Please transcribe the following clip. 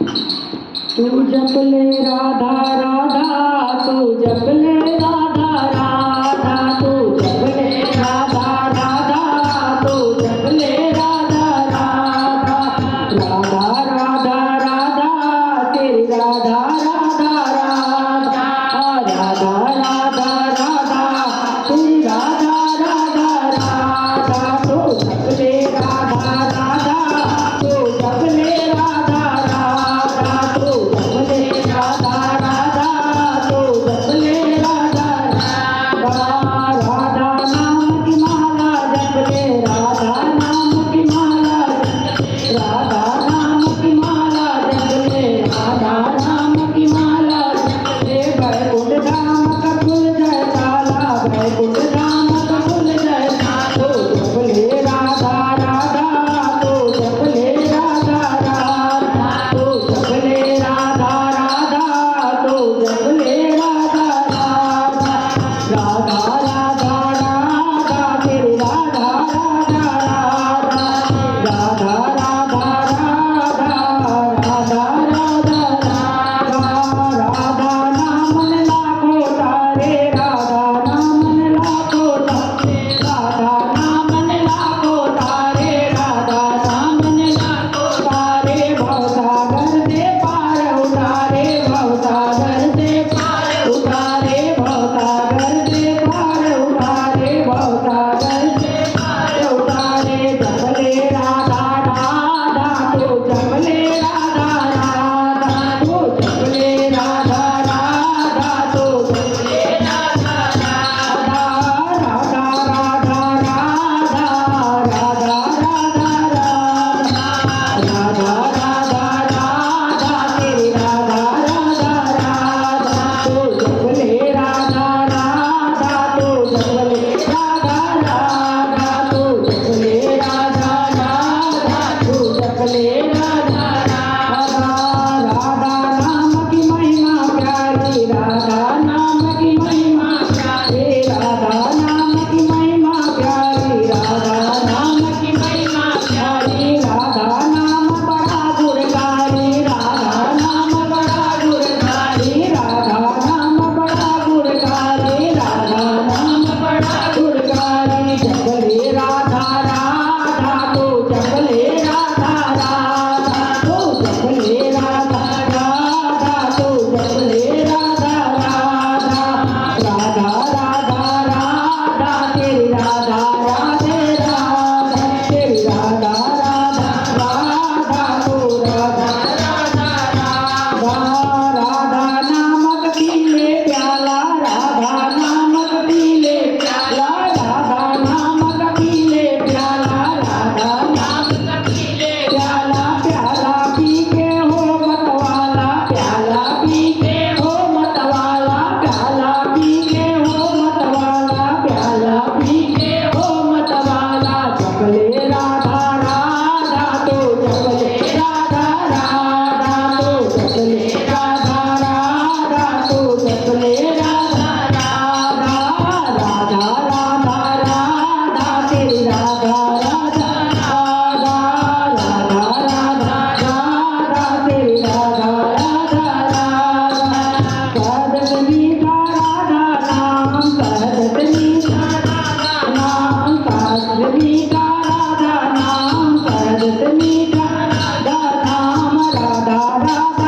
तू जप ले राधा राधा, तू जप ले राधा राधा, तू जप ले राधा राधा, तू जप ले राधा राधा, राधा राधा राधा तेरी राधा राधा राधा, राधा राधा राधा तेरी राधा राधा राधा, तू जप ले राधा राधा, तू जप ले राधा राधा, तू जप ले राधा राधा, तू जप ले राधा राधा, राधा नाम की माला जप ले, राधा नाम की माला जप ले, राधा नाम की माला जप ले, राधा नाम की माला जप ले, वैकुंठ धाम का खुल जाए ताला, वैकुंठ धाम का खुल जाए ताला, तो जप ले राधा राधा, तो जप ले राधा राधा, तो जप ले राधा राधा, तो जप ले राधा राधा, राधा राधा राधा तेरी राधा राधा राधा, राधा राधा राधा, राधा राधा राधा, राधा नाम ने लाखों तारे, राधा नाम ने लाखों तारे, राधा नाम ने लाखों तारे, राधा नाम ने लाखों तारे, भवसागर से पार उतारे, भवसागर से पार उतारे, भवसागर से पार उतारे, भवसागर से पार उतारे, जप ले राधा राधा, तो जप ले राधा राधा, तो जप ले राधा राधा, तो जप ले राधा राधा, राधा राधा राधा, राधा राधा राधा, राधा राधा राधा तेरी राधा राधा राधा, तो जप ले राधा राधा, तो जप ले राधा राधा, तो जप ले राधा राधा, तो जप ले राधा राधा, राधा नाम की महिमा प्यारी, राधा नाम की महिमा प्यारी, राधा नाम की महिमा प्यारी, राधा नाम की महिमा प्यारी, राधा नाम बड़ा गुणकारी, राधा नाम बड़ा गुणकारी, राधा नाम बड़ा गुणकारी, राधा नाम बड़ा गुणकारी, जप ले राधा राधा, तो जप ले राधा राधा, तो जप ले राधा राधा, तो जप ले राधा राधा, राधा राधा राधा तेरी राधा राधे राधा, तेरी राधा राधा राधा, तो राधा राधा राधा, राधा नामक पीले प्याला, राधा नामक पीले प्याला, राधा नामक पीले प्याला, राधा नामक पीले प्याला, प्याला पी के हो मतवाला, प्याला पी के हो मतवाला, प्याला पी के हो मतवाला, प्याला पी के हो मतवाला, जप ले राधा राधा, तो जप ले राधा राधा, तो जप ले राधा राधा, तो जप ले राधा राधा, राधा राधा राधा तेरी राधा राधा राधा, राधा राधा राधा तेरी राधा राधा राधा, कहत मीठा राधा नाम, कहत मीठा राधा नाम, कहत मीठा राधा नाम, कहत मीठा राधा नाम, राधा राधा